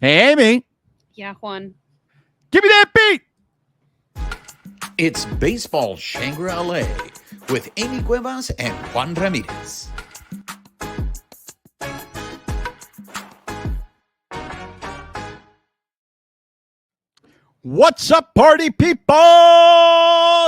Hey, Amie. Yeah, Juan. Give me that beat. It's Baseball Shangri-La with Amie Cuevas and Juan Ramirez. What's up, party people?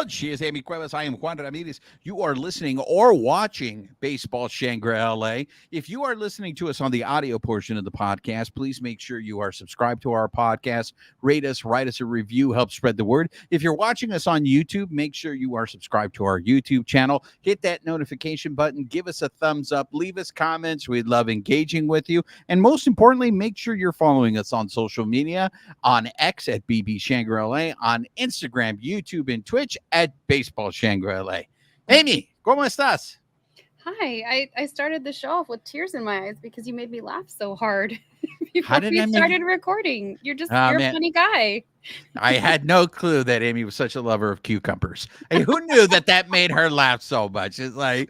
She is Amie Cuevas. I am Juan Ramirez. You are listening or watching Baseball Shangri-La. If you are listening to us on the audio portion of the podcast, please make sure you are subscribed to our podcast. Rate us, write us a review, help spread the word. If you're watching us on YouTube, make sure you are subscribed to our YouTube channel. Hit that notification button. Give us a thumbs up. Leave us comments. We'd love engaging with you. And most importantly, make sure you're following us on social media, on X at BB Shangri-La, on Instagram, YouTube, and Twitch at Baseball Shangri-La. Amie, ¿cómo estás? Hi. I started the show off with tears in my eyes because you made me laugh so hard before How did we I make- started recording. You're a man. funny guy. I had no clue that Amie was such a lover of cucumbers. Hey, who knew that made her laugh so much? It's like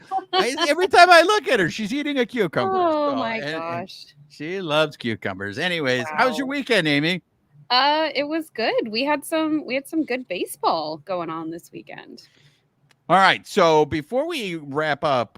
every time I look at her, she's eating a cucumber. Oh So, my and gosh. she loves cucumbers. Anyways, how was your Wow. weekend, Amie? It was good. We had some good baseball going on this weekend. All right. So before we wrap up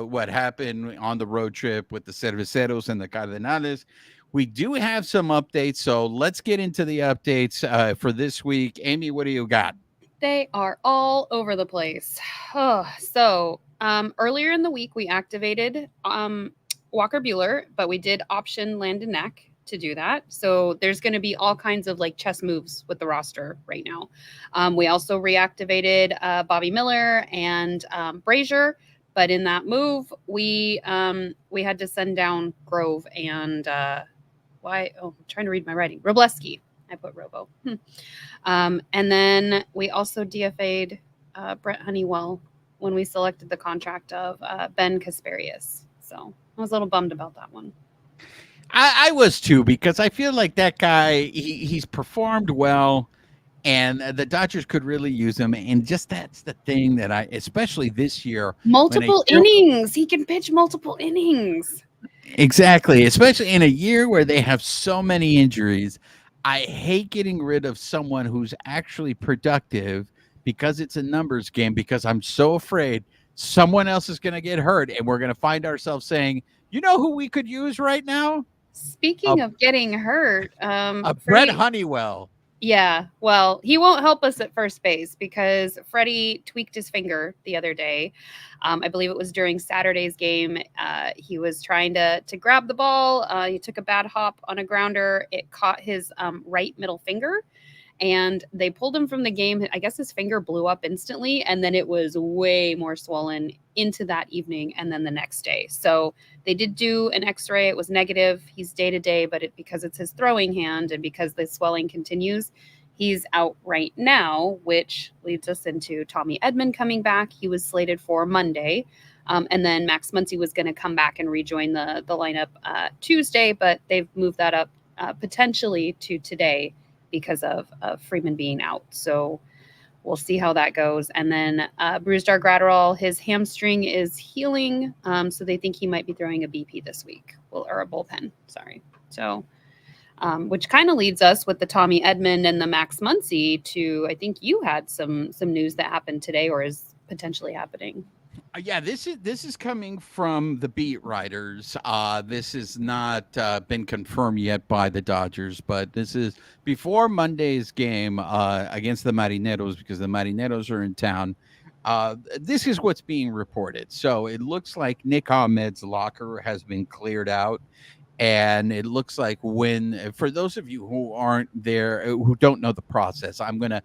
what happened on the road trip with the Cerveceros and the Cardinals, we do have some updates. So let's get into the updates for this week. Amie, what do you got? They are all over the place. Earlier in the week, we activated Walker Buehler, but we did option Landon Neck to do that. So there's going to be all kinds of like chess moves with the roster right now. We also reactivated Bobby Miller and Brazier, but in that move, we had to send down Grove and I'm trying to read my writing. Robleski. I put Robo. And then we also DFA'd Brett Honeywell when we selected the contract of Ben Kasperius. So I was a little bummed about that one. I was too, because I feel like that guy, he's performed well, and the Dodgers could really use him. And just that's the thing that especially this year. Multiple innings. He can pitch multiple innings. Exactly. Especially in a year where they have so many injuries. I hate getting rid of someone who's actually productive because it's a numbers game, because I'm so afraid someone else is going to get hurt and we're going to find ourselves saying, you know who we could use right now? Speaking of getting hurt, Brett Honeywell. Yeah, well, he won't help us at first base because Freddie tweaked his finger the other day. I believe it was during Saturday's game. He was trying to grab the ball. He took a bad hop on a grounder. It caught his right middle finger, and they pulled him from the game. I guess his finger blew up instantly, and then it was way more swollen into that evening and then the next day. So they did do an x-ray. It was negative. He's day-to-day, but because it's his throwing hand and because the swelling continues, he's out right now, which leads us into Tommy Edman coming back. He was slated for Monday. And then Max Muncy was going to come back and rejoin the lineup Tuesday, but they've moved that up potentially to today because of Freeman being out. So we'll see how that goes. And then Brusdar Graterol, his hamstring is healing. So they think he might be throwing a BP this week, or a bullpen. Sorry. So, which kind of leads us with the Tommy Edman and the Max Muncy to, I think you had some news that happened today or is potentially happening. Yeah, this is coming from the beat writers. This has not been confirmed yet by the Dodgers, but this is before Monday's game against the Marineros, because the Marineros are in town. This is what's being reported. So it looks like Nick Ahmed's locker has been cleared out. And it looks like for those of you who aren't there, who don't know the process, I'm gonna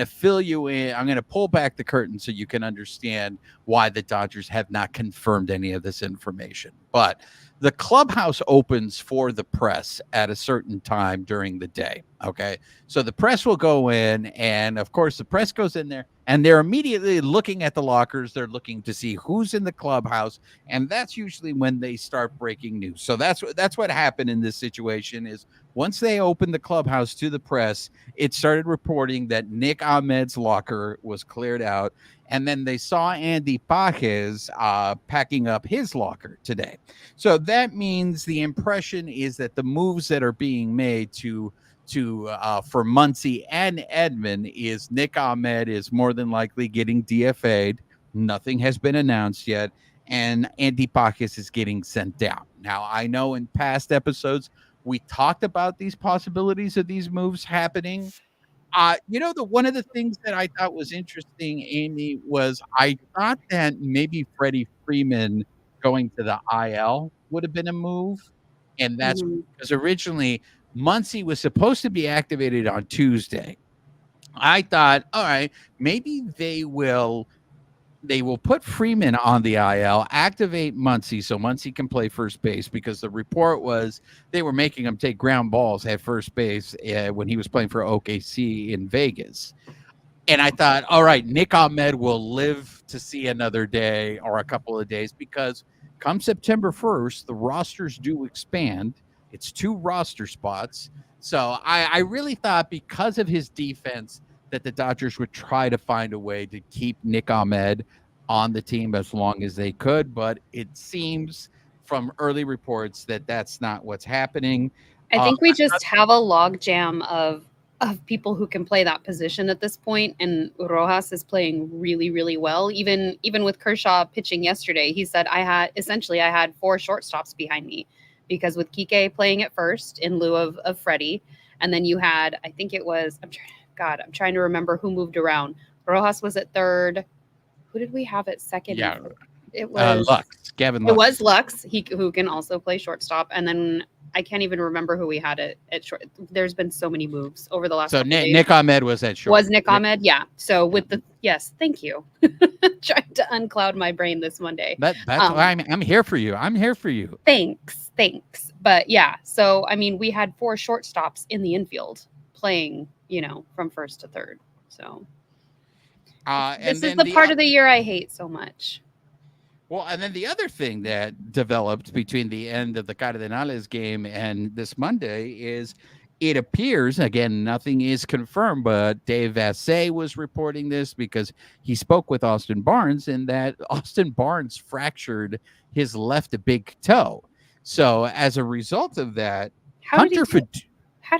fill you in. I'm gonna pull back the curtain so you can understand why the Dodgers have not confirmed any of this information. But the clubhouse opens for the press at a certain time during the day. Okay, so the press will go in, and of course the press goes in there and they're immediately looking at the lockers. They're looking to see who's in the clubhouse, and that's usually when they start breaking news. So that's what happened in this situation. Is once they opened the clubhouse to the press, it started reporting that Nick Ahmed's locker was cleared out, and then they saw Andy Pages packing up his locker today. So that means the impression is that the moves that are being made for Muncy and Edman is Nick Ahmed is more than likely getting DFA'd. Nothing has been announced yet, and Andy Pages is getting sent down. Now, I know in past episodes we talked about these possibilities of these moves happening. The one of the things that I thought was interesting, Amy, was I thought that maybe Freddie Freeman going to the IL would have been a move, and that's Mhm. because originally Muncy was supposed to be activated on Tuesday. I thought, all right, maybe they will put Freeman on the IL, activate Muncy so Muncy can play first base, because the report was they were making him take ground balls at first base when he was playing for OKC in Vegas. And I thought, all right, Nick Ahmed will live to see another day or a couple of days, because come September 1st, the rosters do expand. It's 2 roster spots. So I really thought, because of his defense, that the Dodgers would try to find a way to keep Nick Ahmed on the team as long as they could. But it seems from early reports that that's not what's happening. I Uh, think we just have a logjam of people who can play that position at this point, and Rojas is playing really, really well. Even with Kershaw pitching yesterday, he said I had 4 shortstops behind me, because with Kike playing at first in lieu of Freddie, and then you had, I think it was, I'm trying to remember who moved around. Rojas was at third. Who did we have at second? yeah, It was Gavin it Lux. was Lux, who can also play shortstop, and then I can't even remember who we had at short. There's been so many moves over the last So couple days. Nick Ahmed was at short. Was Nick Ahmed? Yeah. So with yes, thank you. Trying to uncloud my brain this Monday. That's why I'm here for you. I'm here for you. Thanks. But yeah, so I mean, we had 4 shortstops in the infield playing, from first to third. So this is the part of the year I hate so much. Well, and then the other thing that developed between the end of the Cardinals game and this Monday is it appears, again, nothing is confirmed, but Dave Vassay was reporting this because he spoke with Austin Barnes, and that Austin Barnes fractured his left big toe. So as a result of that, How did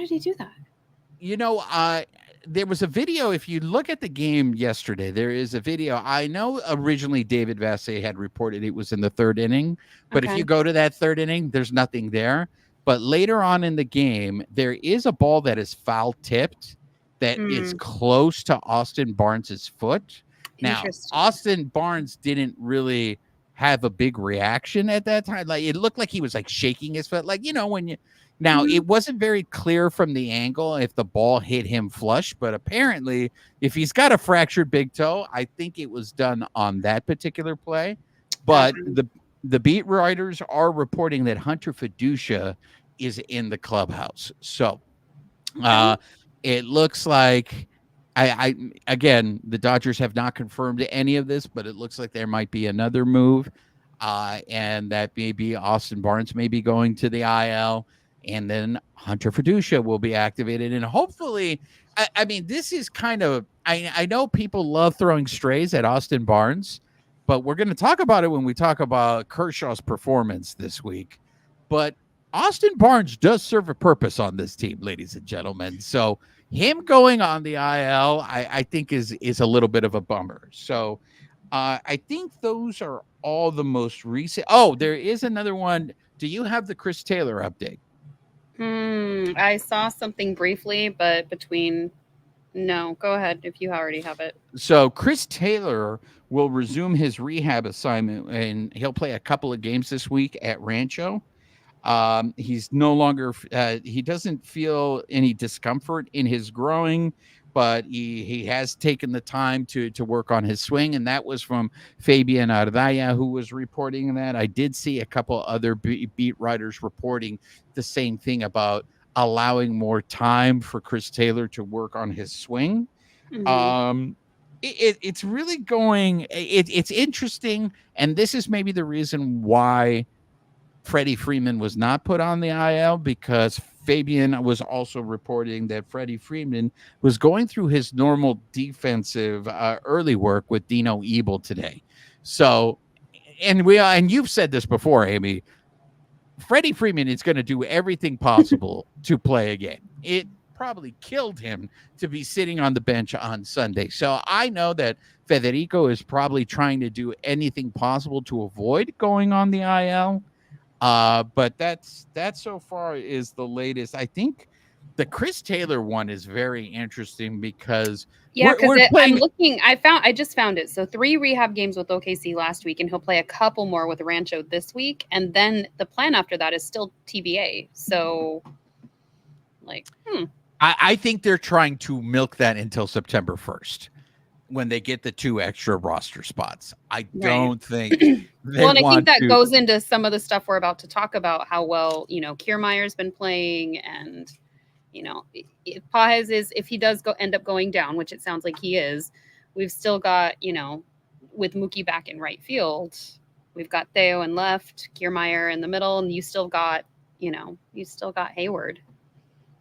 he do that? There was a video. If you look at the game yesterday, there is a video. I know originally David Vassay had reported it was in the 3rd inning, but if you go to that 3rd inning, there's nothing there. But later on in the game, there is a ball that is foul tipped that is close to Austin Barnes's foot. Now, Austin Barnes didn't really have a big reaction at that time. Like, it looked like he was like shaking his foot, like, when you. Now, it wasn't very clear from the angle if the ball hit him flush, but apparently, if he's got a fractured big toe, I think it was done on that particular play. But the beat writers are reporting that Hunter Fiducia is in the clubhouse. So it looks like again, the Dodgers have not confirmed any of this, but it looks like there might be another move. And that maybe Austin Barnes may be going to the IL. And then Hunter Fiducia will be activated. And hopefully, I mean, this is kind of, I know people love throwing strays at Austin Barnes, but we're going to talk about it when we talk about Kershaw's performance this week. But Austin Barnes does serve a purpose on this team, ladies and gentlemen. So him going on the IL, I think is a little bit of a bummer. So I think those are all the most recent. Oh, there is another one. Do you have the Chris Taylor update? I saw something briefly, but no, go ahead if you already have it. So Chris Taylor will resume his rehab assignment, and he'll play a couple of games this week at Rancho. He's no longer, he doesn't feel any discomfort in his growing, but he has taken the time to work on his swing. And that was from Fabian Ardaya, who was reporting that. I did see a couple other beat writers reporting the same thing about allowing more time for Chris Taylor to work on his swing. it's really going. It's interesting, and this is maybe the reason why Freddie Freeman was not put on the IL, because Fabian was also reporting that Freddie Freeman was going through his normal defensive early work with Dino Ebel today. So, and you've said this before, Amy. Freddie Freeman is going to do everything possible to play a game. It probably killed him to be sitting on the bench on Sunday. So I know that Federico is probably trying to do anything possible to avoid going on the IL. But that so far is the latest. I think the Chris Taylor one is very interesting because Yeah, because we're I'm playing. looking. I just found it. So 3 rehab games with OKC last week, and he'll play a couple more with Rancho this week, and then the plan after that is still TBA. So, like, I think they're trying to milk that until September 1st when they get the 2 extra roster spots. I don't think they well, and I think want that to. goes into some of the stuff we're about to talk about. How well Kiermaier's been playing, and if Pages if he does end up going down, which it sounds like he is, we've still got with Mookie back in right field, we've got Theo in left, Kiermaier in the middle, and you still got Hayward.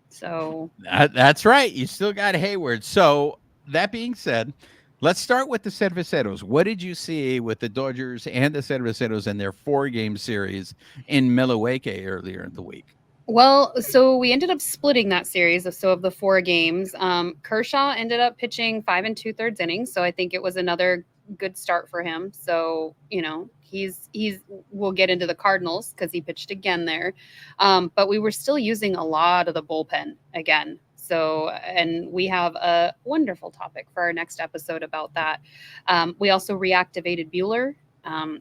So That's right. You still got Hayward. So that being said, let's start with the Cerveceros. What did you see with the Dodgers and the Cerveceros in their 4-game series in Milwaukee earlier in the week? Well, so we ended up splitting that series of the 4 games. Kershaw ended up pitching 5 2/3 innings, so I think it was another good start for him. So he's we'll get into the Cardinals because he pitched again there, but we were still using a lot of the bullpen again. So, and we have a wonderful topic for our next episode about that. We also reactivated Buehler.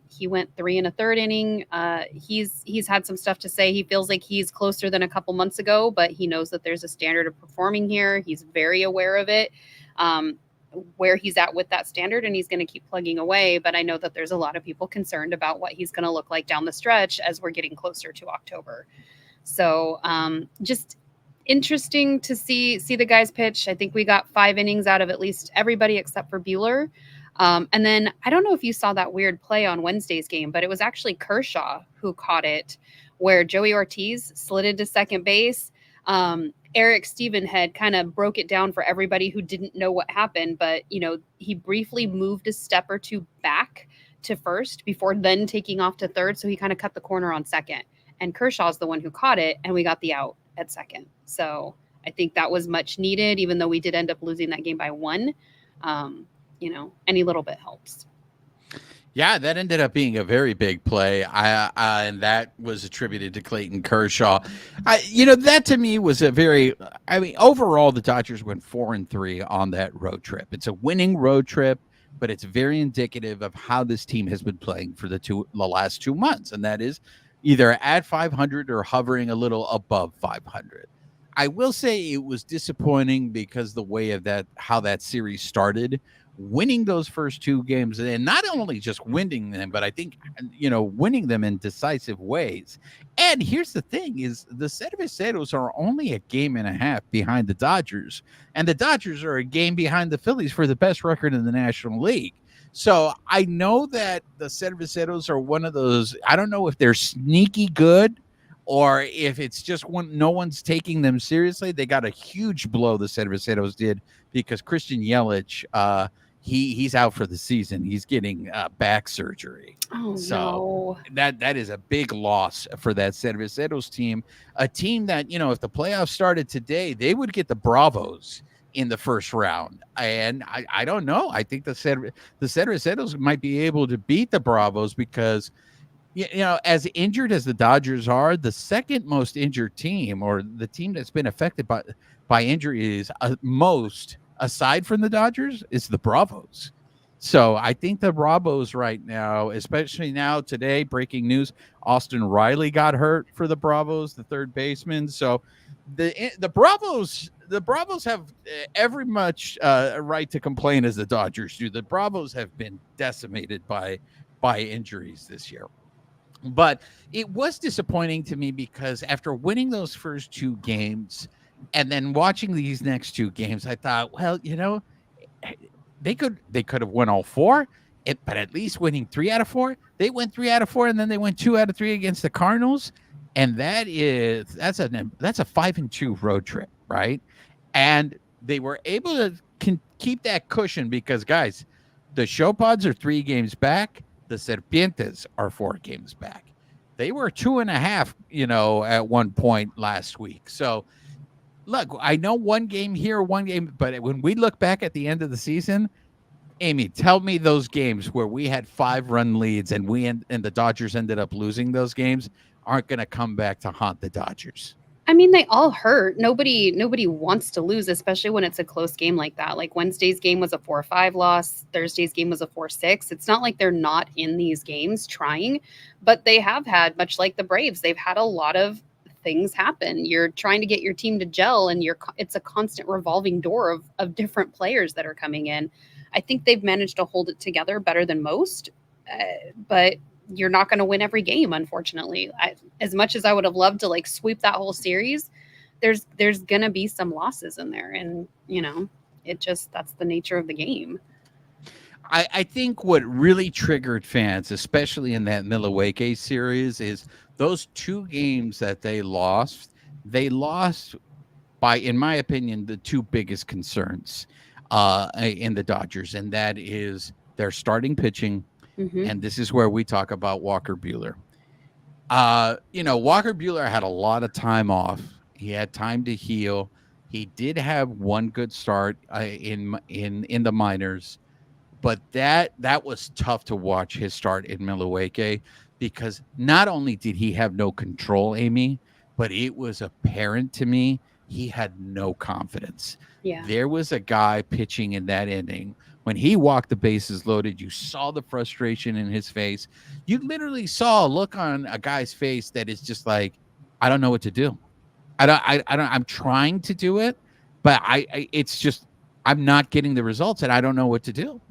He went 3 1/3 inning. He's had some stuff to say. He feels like he's closer than a couple months ago, but he knows that there's a standard of performing here. He's very aware of it, where he's at with that standard, and he's going to keep plugging away. But I know that there's a lot of people concerned about what he's going to look like down the stretch as we're getting closer to October. So just interesting to see the guys pitch. I think we got 5 innings out of at least everybody except for Buehler. And then I don't know if you saw that weird play on Wednesday's game, but it was actually Kershaw who caught it, where Joey Ortiz slid into second base. Eric Stevenhead kind of broke it down for everybody who didn't know what happened, but he briefly moved a step or 2 back to first before then taking off to third. So he kind of cut the corner on second, and Kershaw's the one who caught it, and we got the out at second. So I think that was much needed, even though we did end up losing that game by 1. Any little bit helps. Yeah, that ended up being a very big play. And that was attributed to Clayton Kershaw. That to me was overall the Dodgers went 4-3 on that road trip. It's a winning road trip, but it's very indicative of how this team has been playing for the last 2 months. And that is either at 500 or hovering a little above 500. I will say it was disappointing because the way of how that series started, winning those first 2 games, and not only just winning them, but I think, winning them in decisive ways. And here's the thing is the Cerveceros are only a game and a half behind the Dodgers, and the Dodgers are a game behind the Phillies for the best record in the National League. So I know that the Cerveceros are one of those, I don't know if they're sneaky good or if it's just no one's taking them seriously. They got a huge blow, the Cerveceros did, because Christian Yelich, he's out for the season. He's getting back surgery. Oh, so no. that is a big loss for that Cerveceros team, a team that, if the playoffs started today, they would get the Bravos in the first round. And I don't know. I think the Cerveceros might be able to beat the Bravos because, as injured as the Dodgers are, the second most injured team, or the team that's been affected by injuries most, aside from the Dodgers, is the Bravos. So I think the Bravos right now, especially now today, breaking news, Austin Riley got hurt for the Bravos, the third baseman. So the Bravos have every much right to complain as the Dodgers do. The Bravos have been decimated by injuries this year. But it was disappointing to me because after winning those first 2 games and then watching these next 2 games, I thought, well, they could have won all four. But at least winning 3 out of 4, they went 3 out of 4, and then they went 2 out of 3 against the Cardinals, and that's a 5-2 road trip, right? And they were able to keep that cushion because, guys, the Show Pods are 3 games back. The Serpientes are 4 games back. They were 2.5, at one point last week. So, look, I know one game here, one game, but when we look back at the end of the season, Amie, tell me those games where we had 5-run leads and and the Dodgers ended up losing those games aren't going to come back to haunt the Dodgers. I mean, they all hurt. Nobody wants to lose, especially when it's a close game like that. Like Wednesday's game was a 4-5 loss. Thursday's game was a 4-6. It's not like they're not in these games trying, but they have had, much like the Braves, they've had a lot of things happen. You're trying to get your team to gel, and it's a constant revolving door of different players that are coming in. I think they've managed to hold it together better than most, but you're not going to win every game, unfortunately. As much as I would have loved to sweep that whole series, there's going to be some losses in there, and that's the nature of the game. I think what really triggered fans, especially in that Milwaukee series, is those 2 games that they lost. They lost by, in my opinion, the 2 biggest concerns in the Dodgers, and that is their starting pitching. Mm-hmm. And this is where we talk about Walker Buehler. Walker Buehler had a lot of time off. He had time to heal. He did have one good start in the minors, but that was tough to watch, his start in Milwaukee, because not only did he have no control, Amie, but it was apparent to me he had no confidence. Yeah. There was a guy pitching in that inning. When he walked the bases loaded, you saw the frustration in his face. You literally saw a look on a guy's face that is just like, I don't know what to do. I'm trying to do it, but it's just, I'm not getting the results and I don't know what to do.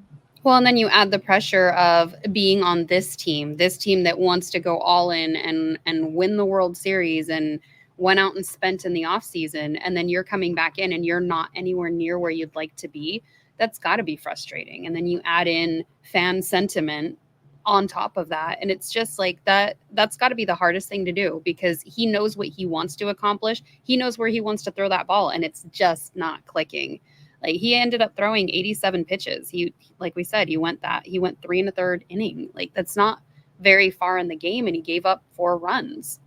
Well, and then you add the pressure of being on this team that wants to go all in and win the World Series and went out and spent in the offseason, and then you're coming back in and you're not anywhere near where you'd like to be. That's got to be frustrating. And then you add in fan sentiment on top of that. And it's just like that's got to be the hardest thing to do, because he knows what he wants to accomplish. He knows where he wants to throw that ball, and it's just not clicking. Like, he ended up throwing 87 pitches. He, like we said, he went 3 1/3 inning. Like, that's not very far in the game, and he gave up 4 runs.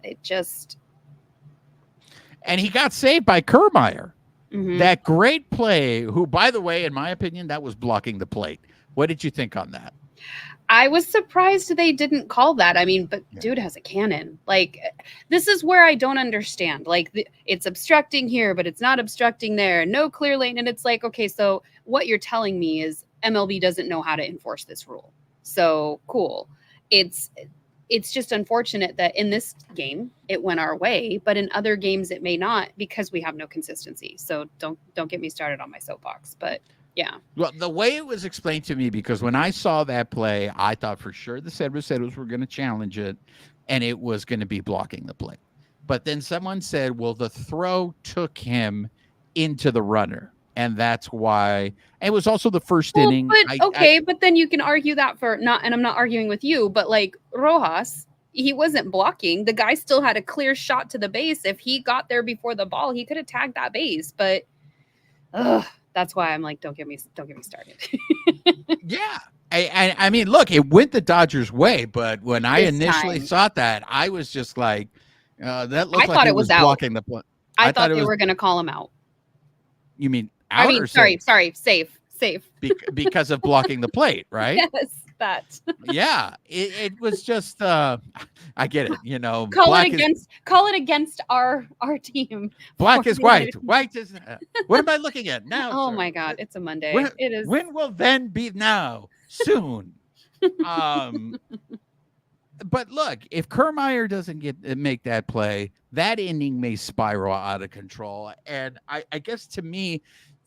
And he got saved by Kiermaier. Mm-hmm. That great play, who, by the way, in my opinion, that was blocking the plate. What did you think on that? I was surprised they didn't call that. I mean, but yeah. Dude has a cannon. Like, this is where I don't understand. Like, it's obstructing here, but it's not obstructing there. No clear lane. And it's like, okay, so what you're telling me is MLB doesn't know how to enforce this rule. So cool. It's just unfortunate that in this game it went our way, but in other games it may not, because we have no consistency. So don't get me started on my soapbox. But yeah. Well, the way it was explained to me, because when I saw that play, I thought for sure the Cerveceros were going to challenge it and it was going to be blocking the play. But then someone said, well, the throw took him into the runner. And that's why it was also the first inning. But but then you can argue that and I'm not arguing with you, but like Rojas, he wasn't blocking. The guy still had a clear shot to the base. If he got there before the ball, he could have tagged that base. But that's why I'm like, don't get me started. Yeah. I mean, look, it went the Dodgers' way, but when I initially saw that, I was just like, that looked like it was blocking the play. I thought they were going to call him out. You mean out? I mean, sorry, safe. Because of blocking the plate, right? Yes, that. Yeah, it was just. I get it. Call it against our team. Black is white. White is. What am I looking at now? Oh my God! It's a Monday. It is. When will then be now? Soon. But look, if Kiermaier doesn't make that play, that inning may spiral out of control. And I guess to me,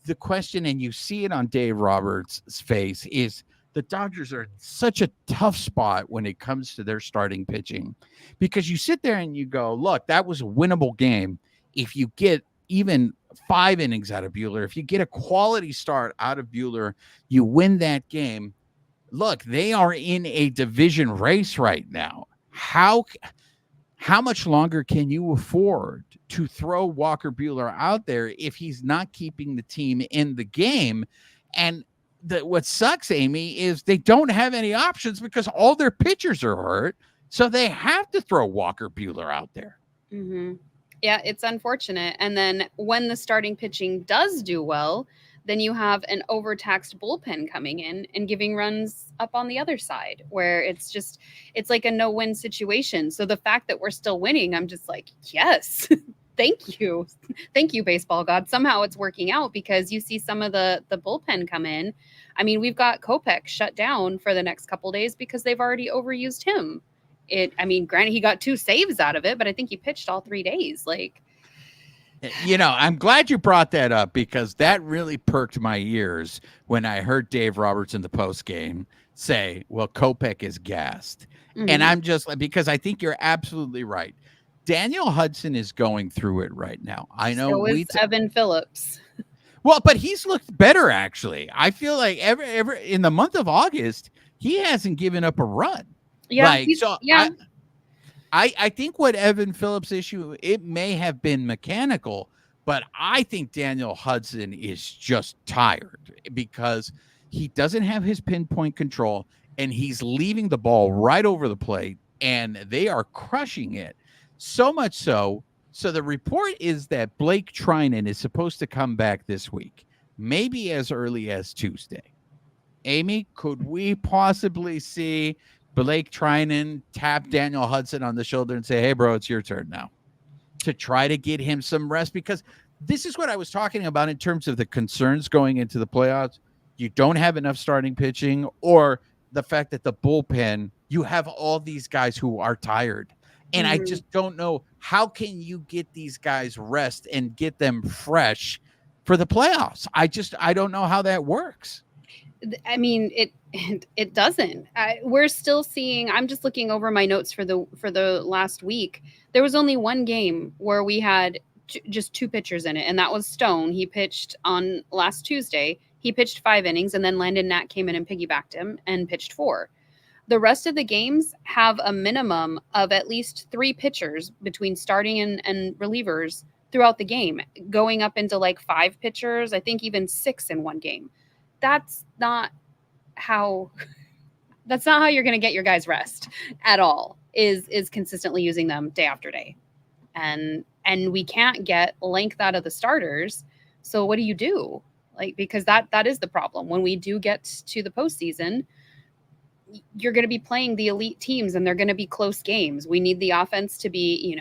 the question, and you see it on Dave Roberts' face, is the Dodgers are in such a tough spot when it comes to their starting pitching, because you sit there and you go, look, that was a winnable game if you get even 5 innings out of Buehler, if you get a quality start out of Buehler, you win that game. Look, they are in a division race right now. How much longer can you afford to throw Walker Buehler out there if he's not keeping the team in the game? And what sucks, Amie, is they don't have any options because all their pitchers are hurt. So they have to throw Walker Buehler out there. Mm-hmm. Yeah, it's unfortunate. And then when the starting pitching does do well, then you have an overtaxed bullpen coming in and giving runs up on the other side, where it's like a no-win situation. So the fact that we're still winning, I'm just like, yes, thank you. Thank you, baseball god. Somehow it's working out because you see some of the bullpen come in. I mean, we've got Kopech shut down for the next couple days because they've already overused him. Granted, he got 2 saves out of it, but I think he pitched all 3 days. Like, I'm glad you brought that up because that really perked my ears when I heard Dave Roberts in the post game say, well, Kopech is gassed. mm-hmm. And I'm just like, because I think you're absolutely right. Daniel Hudson is going through it right now. I know. So is Evan Phillips. Well, but he's looked better, actually. I feel like ever in the month of August, he hasn't given up a run. Yeah. I think what Evan Phillips' issue, it may have been mechanical, but I think Daniel Hudson is just tired because he doesn't have his pinpoint control and he's leaving the ball right over the plate and they are crushing it. So much so the report is that Blake Trinan is supposed to come back this week, maybe as early as Tuesday. Amie, could we possibly see Blake Trinan tap Daniel Hudson on the shoulder and say, hey, bro, it's your turn now, to try to get him some rest? Because this is what I was talking about in terms of the concerns going into the playoffs. You don't have enough starting pitching, or the fact that the bullpen, you have all these guys who are tired. And I just don't know, how can you get these guys rest and get them fresh for the playoffs? I don't know how that works. I mean, it doesn't. We're still seeing. I'm just looking over my notes for the last week. There was only one game where we had just 2 pitchers in it, and that was Stone. He pitched on last Tuesday. He pitched 5 innings, and then Landon Knack came in and piggybacked him and pitched 4. The rest of the games have a minimum of at least 3 pitchers between starting and relievers throughout the game, going up into like 5 pitchers. I think even 6 in one game. That's not how you're going to get your guys rest at all, is consistently using them day after day. And we can't get length out of the starters. So what do you do? Like, because that is the problem. When we do get to the postseason, you're going to be playing the elite teams and they're going to be close games. We need the offense to be,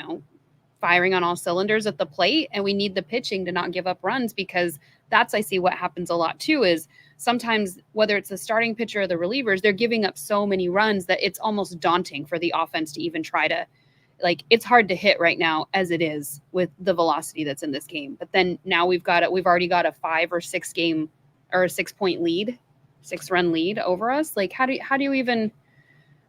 firing on all cylinders at the plate, and we need the pitching to not give up runs, because I see what happens a lot too, is sometimes whether it's the starting pitcher or the relievers, they're giving up so many runs that it's almost daunting for the offense to even try to, it's hard to hit right now as it is with the velocity that's in this game. But then now we've already got a 5 or 6 game or a 6-point lead, 6-run lead over us. Like, how do you even,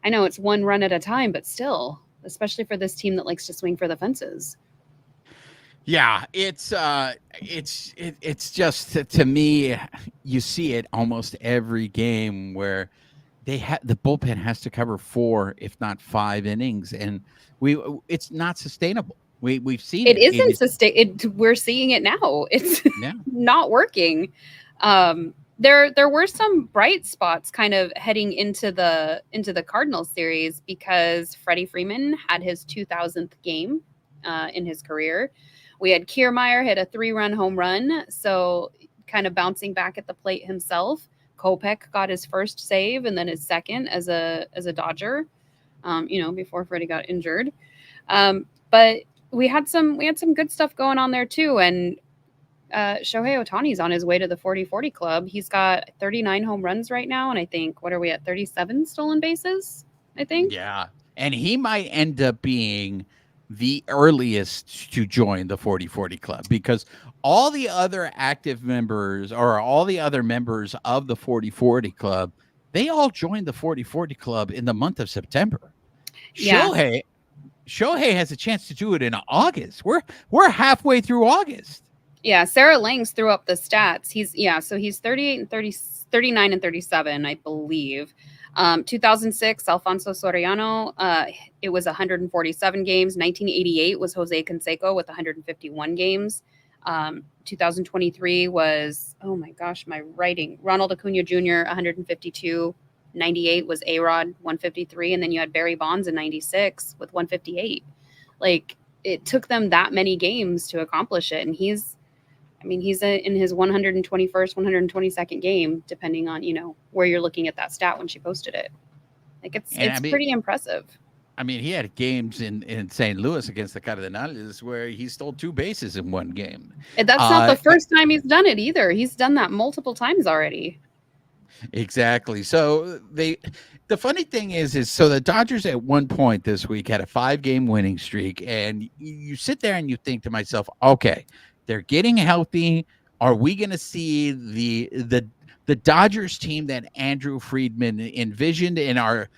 I know it's 1 run at a time, but still, especially for this team that likes to swing for the fences. Yeah, it's just, to me, you see it almost every game where the bullpen has to cover 4, if not 5 innings, and it's not sustainable. We've seen it isn't sustainable. We're seeing it now. It's not working. There were some bright spots kind of heading into the Cardinals series, because Freddie Freeman had his 2000th game in his career. We had Kiermaier hit a 3-run home run, so kind of bouncing back at the plate himself. Kopech got his first save and then his second as a Dodger, before Freddie got injured. But we had some good stuff going on there too, and Shohei Ohtani's on his way to the 40-40 club. He's got 39 home runs right now, and I think, what are we at, 37 stolen bases, I think? Yeah, and he might end up being the earliest to join the 40-40 club, because all the other active members, or all the other members of the 40-40 club, they all joined the 40-40 club in the month of September. Yeah. Shohei has a chance to do it in August. We're halfway through August. Yeah, Sarah Langs threw up the stats. So he's 38 and 30, 39 and 37, I believe. 2006, Alfonso Soriano, it was 147 games. 1988 was Jose Canseco with 151 games. 2023 was, oh my gosh, my writing. Ronald Acuna Jr., 152. 98 was A-Rod, 153. And then you had Barry Bonds in 96 with 158. Like, it took them that many games to accomplish it. And he's in his 121st, 122nd game, depending on, where you're looking at that stat when she posted it. Like, it's pretty impressive. I mean, he had games in St. Louis against the Cardinals where he stole 2 bases in one game. And that's not the first time he's done it either. He's done that multiple times already. Exactly. So the funny thing is so the Dodgers at one point this week had a 5-game winning streak, and you sit there and you think to myself, okay, they're getting healthy. Are we going to see the Dodgers team that Andrew Friedman envisioned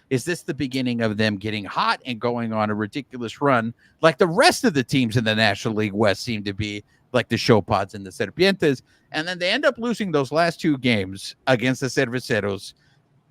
is this the beginning of them getting hot and going on a ridiculous run like the rest of the teams in the National League West seem to be, like the Show Pods and the Serpientes, and then they end up losing those last 2 games against the Cerveceros,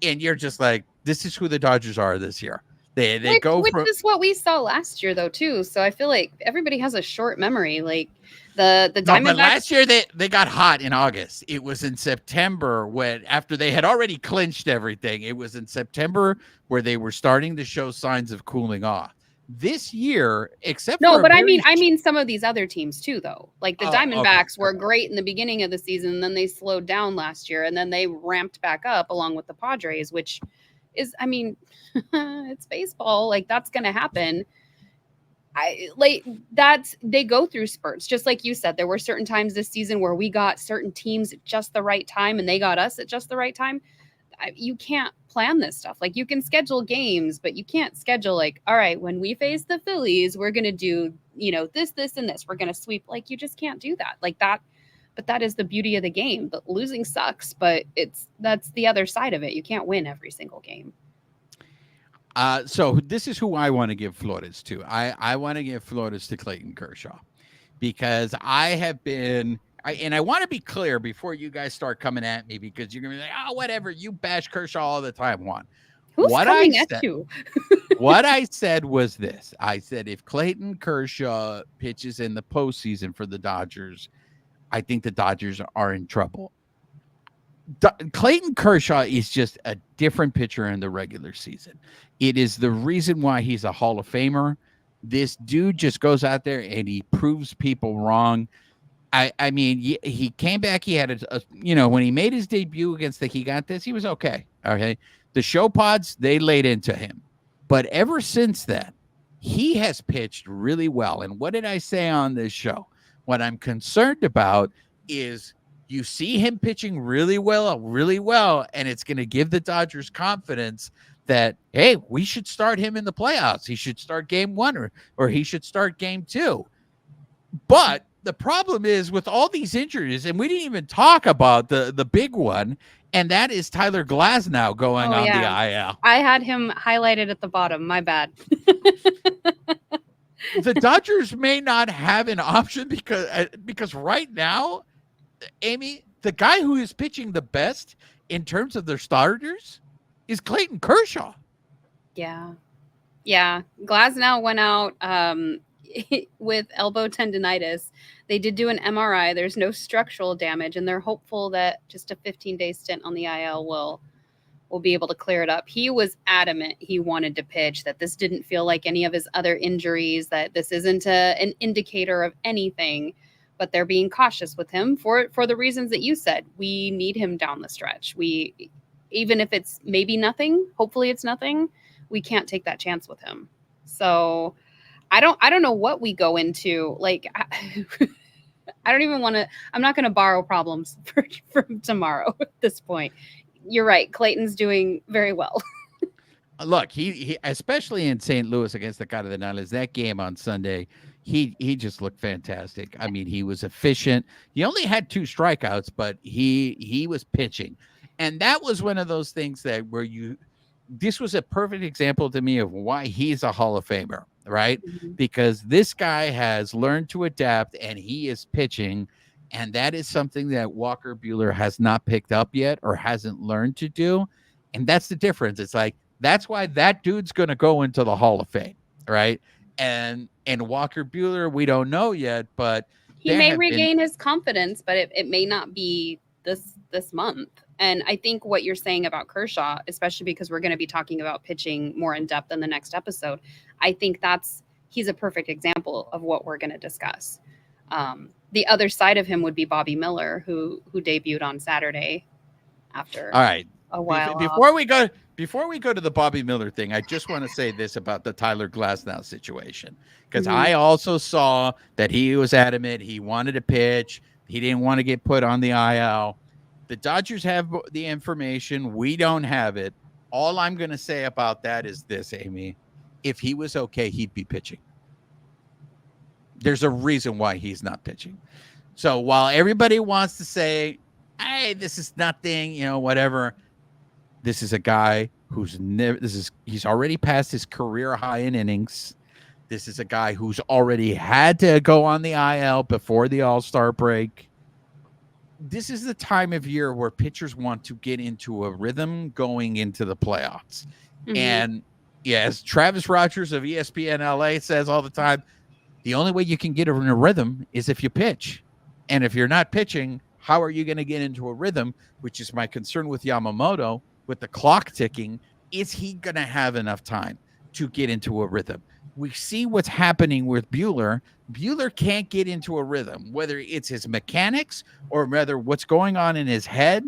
and you're just like, this is who the Dodgers are this year. They which is what we saw last year though too. So I feel like everybody has a short memory. Like the Diamondbacks. But last year they got hot in August. It was in September after they had already clinched everything. It was in September where they were starting to show signs of cooling off. This year, I mean some of these other teams too, though. Like the Diamondbacks were great in the beginning of the season, and then they slowed down last year, and then they ramped back up along with the Padres, which is, it's baseball. Like, that's going to happen. They go through spurts. Just like you said, there were certain times this season where we got certain teams at just the right time, and they got us at just the right time. You can't plan this stuff. Like, you can schedule games, but you can't schedule like, all right, when we face the Phillies, we're going to do, this, and this. We're going to sweep. Like, you just can't do that. Like that. But that is the beauty of the game. But losing sucks, but that's the other side of it. You can't win every single game. So this is who I want to give Flores to. I want to give Flores to Clayton Kershaw, because I have been. And I want to be clear before you guys start coming at me, because you're going to be like, oh, whatever, you bash Kershaw all the time, Juan. Who's coming at you? What I said was this. I said, if Clayton Kershaw pitches in the postseason for the Dodgers, I think the Dodgers are in trouble. Clayton Kershaw is just a different pitcher in the regular season. It is the reason why he's a Hall of Famer. This dude just goes out there and he proves people wrong. I mean, he came back. He had when he made his debut against the Gigantes, he was okay. Okay. The Show Pods, they laid into him. But ever since then, he has pitched really well. And what did I say on this show? What I'm concerned about is you see him pitching really well, and it's going to give the Dodgers confidence that, hey, we should start him in the playoffs. He should start game 1 or he should start game 2. But the problem is with all these injuries, and we didn't even talk about the big one, and that is Tyler Glasnow going on the IL. I had him highlighted at the bottom. My bad. The Dodgers may not have an option because right now, Amie, the guy who is pitching the best in terms of their starters is Clayton Kershaw. Yeah. Glasnow went out with elbow tendonitis. They did do an MRI. There's no structural damage, and they're hopeful that just a 15-day stint on the IL will be able to clear it up. He was adamant he wanted to pitch, that this didn't feel like any of his other injuries, that this isn't an indicator of anything, but they're being cautious with him for the reasons that you said. We need him down the stretch. Even if it's maybe nothing, hopefully it's nothing, we can't take that chance with him. So I don't know what we go into. Like, I don't even want to. I'm not going to borrow problems from tomorrow at this point. You're right. Clayton's doing very well. Look, he especially in St. Louis against the Cardinals, that game on Sunday, he just looked fantastic. I mean, he was efficient. He only had 2 strikeouts, but he was pitching, and that was one of those things this was a perfect example to me of why he's a Hall of Famer, right? Mm-hmm. Because this guy has learned to adapt, and he is pitching, And that is something that Walker Buehler has not picked up yet or hasn't learned to do. And that's the difference. It's like, that's why that dude's going to go into the Hall of Fame, right? And Walker Buehler, we don't know yet, but He there may have been. regain his confidence, but it may not be this month. And I think what you're saying about Kershaw, especially because we're going to be talking about pitching more in depth in the next episode, I think he's a perfect example of what we're going to discuss. The other side of him would be Bobby Miller, who debuted on Saturday after All right. a while off. Before we go to the Bobby Miller thing, I just want to say this about the Tyler Glasnow situation, because Mhm. I also saw that he was adamant he wanted to pitch. He didn't want to get put on the IL. The Dodgers have the information. We don't have it. All I'm going to say about that is this, Amie. If he was okay, he'd be pitching. There's a reason why he's not pitching. So while everybody wants to say, hey, this is nothing, whatever, this is a guy who's never, he's already passed his career high in innings. This is a guy who's already had to go on the IL before the All-Star break. This is the time of year where pitchers want to get into a rhythm going into the playoffs. Mhm. And as Travis Rogers of ESPN LA says all the time, the only way you can get in a rhythm is if you pitch. And if you're not pitching, how are you going to get into a rhythm? Which is my concern with Yamamoto, with the clock ticking. Is he going to have enough time to get into a rhythm? We see what's happening with Buehler. Buehler can't get into a rhythm, whether it's his mechanics or whether what's going on in his head.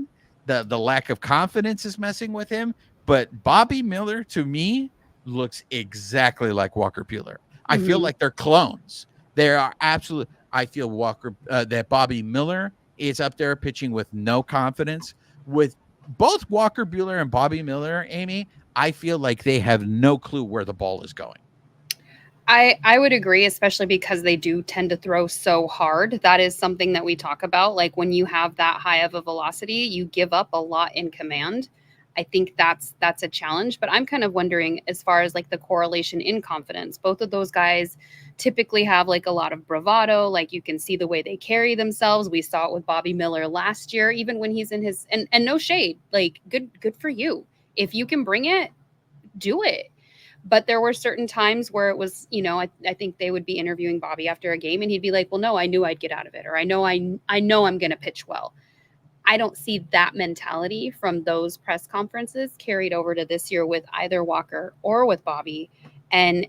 The lack of confidence is messing with him. But Bobby Miller, to me, looks exactly like Walker Buehler. I feel Mhm. like they're clones. They are absolute. I feel that Bobby Miller is up there pitching with no confidence. With both Walker Buehler and Bobby Miller, Amie, I feel like they have no clue where the ball is going. I would agree, especially because they do tend to throw so hard. That is something that we talk about. Like when you have that high of a velocity, you give up a lot in command. I think that's a challenge. But I'm kind of wondering, as far as like the correlation in confidence, both of those guys typically have like a lot of bravado. Like you can see the way they carry themselves. We saw it with Bobby Miller last year, even when he's in his and no shade. Like good for you. If you can bring it, do it. But there were certain times where it was, I think they would be interviewing Bobby after a game and he'd be like, well, no, I knew I'd get out of it. Or I know I'm going to pitch well. I don't see that mentality from those press conferences carried over to this year with either Walker or with Bobby. And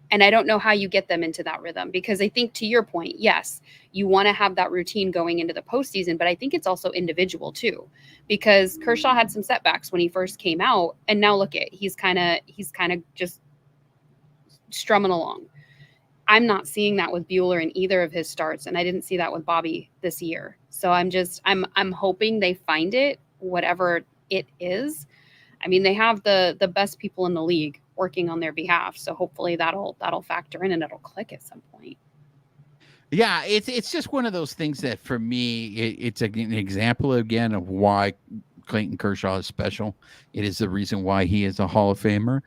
I don't know how you get them into that rhythm, because I think, to your point, yes, you want to have that routine going into the postseason, but I think it's also individual too, because Kershaw had some setbacks when he first came out, and now look at he's kind of just strumming along. I'm not seeing that with Buehler in either of his starts, and I didn't see that with Bobby this year. So I'm hoping they find it, whatever it is. I mean, they have the best people in the league working on their behalf, so hopefully that'll factor in and it'll click at some point. Yeah, it's just one of those things that for me, it's an example again of why Clayton Kershaw is special. It is the reason why he is a Hall of Famer,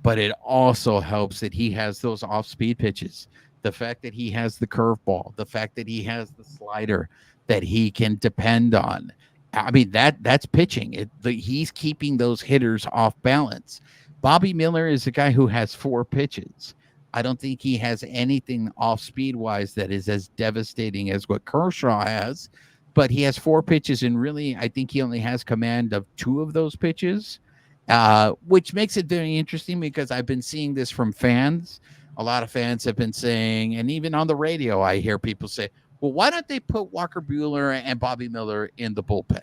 but it also helps that he has those off-speed pitches. The fact that he has the curveball, the fact that he has the slider that he can depend on. I mean, that's pitching. He's keeping those hitters off balance. Bobby Miller is a guy who has 4 pitches. I don't think he has anything off speed wise that is as devastating as what Kershaw has, but he has 4 pitches, and really, I think he only has command of 2 of those pitches, which makes it very interesting because I've been seeing this from fans. A lot of fans have been saying, and even on the radio, I hear people say, well, why don't they put Walker Buehler and Bobby Miller in the bullpen?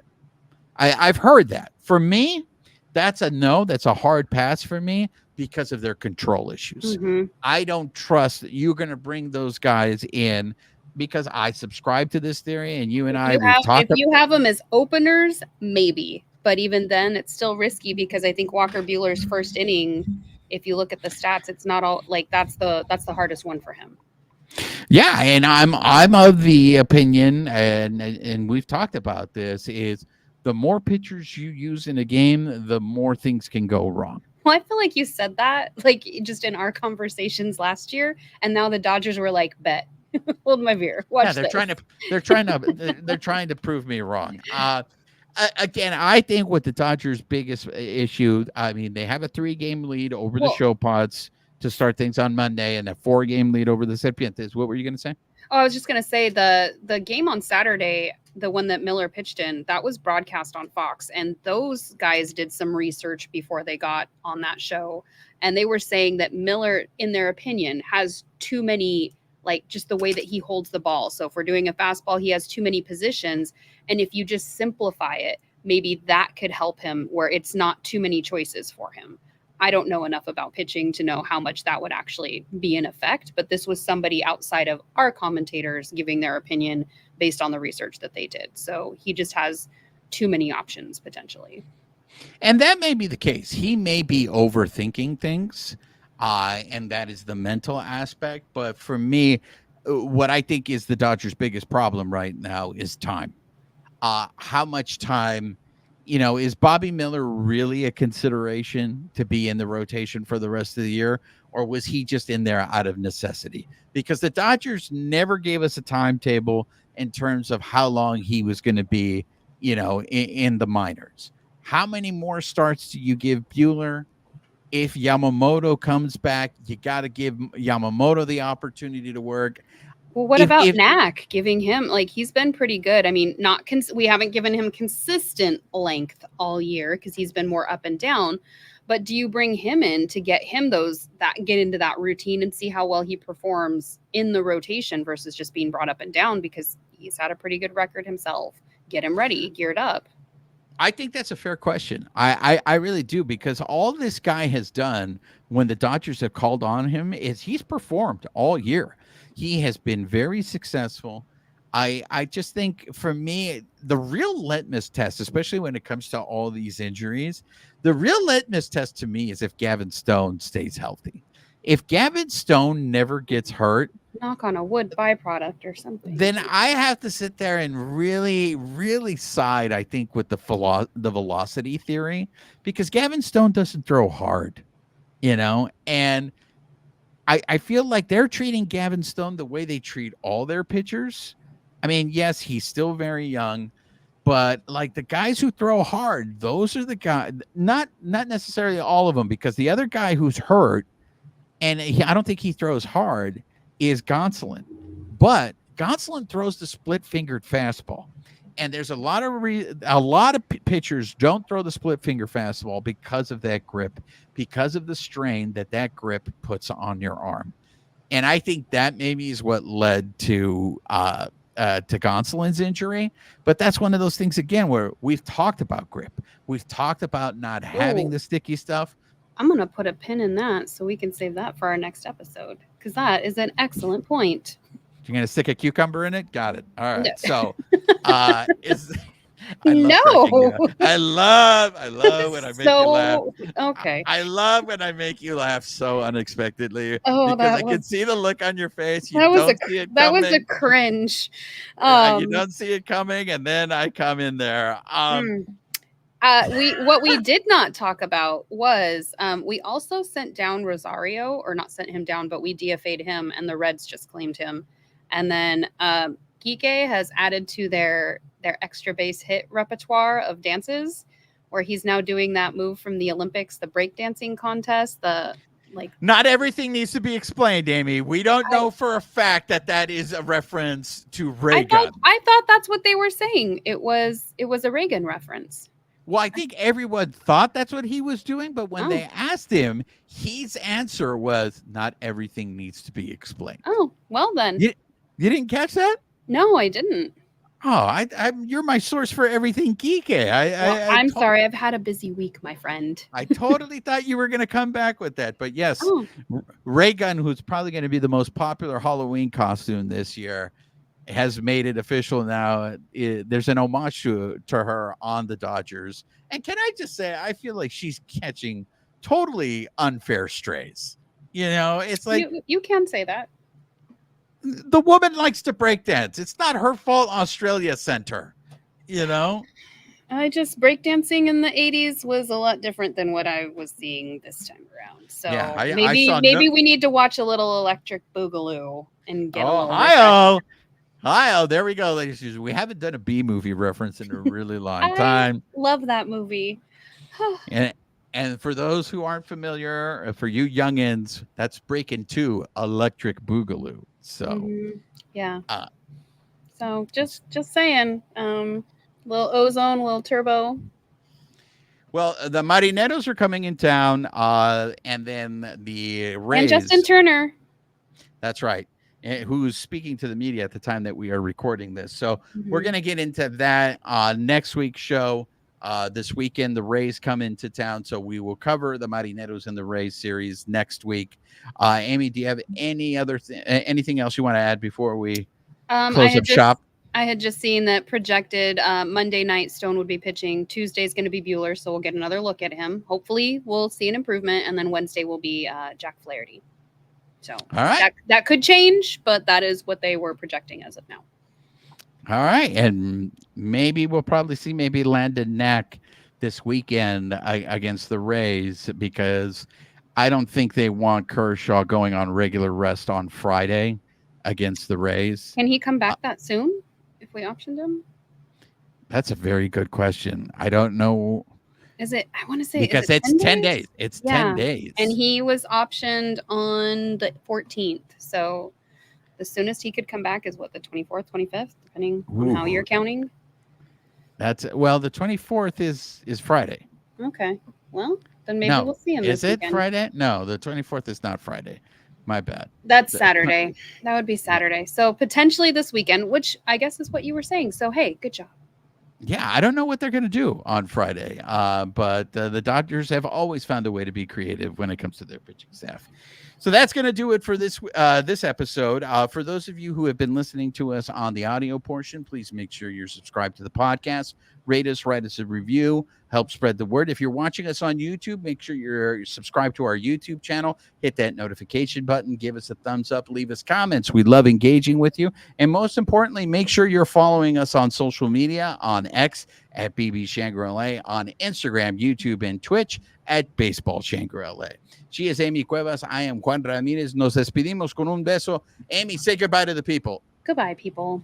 I've heard that. For me, that's a no. That's a hard pass for me because of their control issues. Mm-hmm. I don't trust that you're going to bring those guys in, because I subscribe to this theory, and you and If you have them as openers, maybe, but even then, it's still risky because I think Walker Buehler's first inning, if you look at the stats, it's not all like that's the hardest one for him. Yeah, and I'm of the opinion, and we've talked about this, is the more pitchers you use in a game, the more things can go wrong. Well, I feel like you said that like just in our conversations last year, and now the Dodgers were like, bet. Hold my beer. Watch Yeah, they're this. trying to prove me wrong. Again, I think with the Dodgers' biggest issue, I mean, they have a 3-game lead over the Well, Show Pods to start things on Monday, and a 4-game lead over the Serpientes. What were you going to say? Oh, I was just gonna say the game on Saturday, the one that Miller pitched in, that was broadcast on Fox, and those guys did some research before they got on that show, and they were saying that Miller, in their opinion, has too many, like, just the way that he holds the ball. So if we're doing a fastball, he has too many positions, and if you just simplify it, maybe that could help him where it's not too many choices for him. I don't know enough about pitching to know how much that would actually be in effect, but this was somebody outside of our commentators giving their opinion based on the research that they did. So he just has too many options potentially. And that may be the case. He may be overthinking things, and that is the mental aspect. But for me, what I think is the Dodgers' biggest problem right now is time. How much time, is Bobby Miller really a consideration to be in the rotation for the rest of the year? Or was he just in there out of necessity? Because the Dodgers never gave us a timetable in terms of how long he was going to be, in the minors. How many more starts do you give Buehler? If Yamamoto comes back, you got to give Yamamoto the opportunity to work. Well, what about Knack? Giving him, like, he's been pretty good. I mean, we haven't given him consistent length all year because he's been more up and down. But do you bring him in to get him get into that routine and see how well he performs in the rotation versus just being brought up and down, because he's had a pretty good record himself? Get him ready, geared up. I think that's a fair question. I really do, because all this guy has done when the Dodgers have called on him is he's performed all year. He has been very successful. I just think, for me, the real litmus test, especially when it comes to all these injuries, the real litmus test to me is if Gavin Stone stays healthy. If Gavin Stone never gets hurt, knock on a wood byproduct or something, then I have to sit there and really, really side, I think, with the velocity theory, because Gavin Stone doesn't throw hard, and I feel like they're treating Gavin Stone the way they treat all their pitchers. I mean, yes, he's still very young, but like the guys who throw hard, those are the guys, not necessarily all of them, because the other guy who's hurt, and I don't think he throws hard, is Gonsolin. But Gonsolin throws the split-fingered fastball. And there's a lot of pitchers don't throw the split-finger fastball because of that grip, because of the strain that grip puts on your arm. And I think that maybe is what led to Gonsolin's injury. But that's one of those things, again, where we've talked about grip. We've talked about not having the sticky stuff. I'm going to put a pin in that so we can save that for our next episode, because that is an excellent point. You're going to stick a cucumber in it? Got it. All right. No. So, I love when I make you laugh. Okay. I love when I make you laugh so unexpectedly. Oh, because I can see the look on your face. That was a cringe. You don't see it coming, and then I come in there. What we did not talk about was we also sent down Rosario, or not sent him down, but we DFA'd him, and the Reds just claimed him. And then Kike has added to their extra base hit repertoire of dances, where he's now doing that move from the Olympics, the breakdancing contest. Not everything needs to be explained, Amie. We don't know for a fact that is a reference to ray gun. I thought that's what they were saying. It was a ray gun reference. Well, I think everyone thought that's what he was doing, but when they asked him, his answer was, not everything needs to be explained. Oh, well then. You didn't catch that? No, I didn't. Oh, you're my source for everything geeky. I'm sorry. I've had a busy week, my friend. I totally thought you were going to come back with that. But yes, Ray Gun, who's probably going to be the most popular Halloween costume this year, has made it official now. There's an homage to her on the Dodgers. And can I just say, I feel like she's catching totally unfair strays. It's like... You can say that. The woman likes to break dance. It's not her fault Australia sent her, Breakdancing in the 80s was a lot different than what I was seeing this time around. So Yeah, I maybe saw maybe we need to watch a little Electric Boogaloo and get a Oh, little refreshed. hi-oh, there we go, ladies and gentlemen. We haven't done a B movie reference in a really long I time. love that movie. And for those who aren't familiar, for you youngins, that's Breaking 2, Electric Boogaloo. So, Mhm. Yeah. uh, So just saying, little Ozone, little Turbo. well, the Marineros are coming in town, and then the And Justin Rays. Turner. That's right. Who's speaking to the media at the time that we are recording this. So we're Mhm. going to get into that next week's show. This weekend, the Rays come into town. So we will cover the Marineros and the Rays series next week. Amie, do you have any other anything else you want to add before we close up shop? I had just seen that projected Monday night Stone would be pitching. Tuesday's going to be Buehler, so we'll get another look at him. Hopefully, we'll see an improvement, and then Wednesday will be Jack Flaherty. So All right. that could change, but that is what they were projecting as of now. All right. And maybe we'll probably see maybe Landon Knack this weekend against the Rays, because I don't think they want Kershaw going on regular rest on Friday against the Rays. Can he come back that soon if we optioned him? That's a very good question. I don't know. Is it? I want to say Because it's 10 days. It's 10 days. And he was optioned on the 14th. So the soonest he could come back is what, the 24th, 25th, depending on how you're counting. That's well, the 24th is Friday. Okay. Well, then maybe we'll see him. Is it Friday? No, the 24th is not Friday. My bad. That's Saturday. That would be Saturday. So potentially this weekend, which I guess is what you were saying. So hey, good job. Yeah, I don't know what they're going to do on Friday, but the Dodgers have always found a way to be creative when it comes to their pitching staff. So that's going to do it for this episode. For those of you who have been listening to us on the audio portion, please make sure you're subscribed to the podcast. Rate us, write us a review, help spread the word. If you're watching us on YouTube, make sure you're subscribed to our YouTube channel. Hit that notification button. Give us a thumbs up. Leave us comments. We love engaging with you. And most importantly, make sure you're following us on social media, on X at BB Shangri-La, on Instagram, YouTube, and Twitch at Baseball Shangri-La. She is Amie Cuevas. I am Juan Ramirez. Nos despedimos con un beso. Amie, say goodbye to the people. Goodbye, people.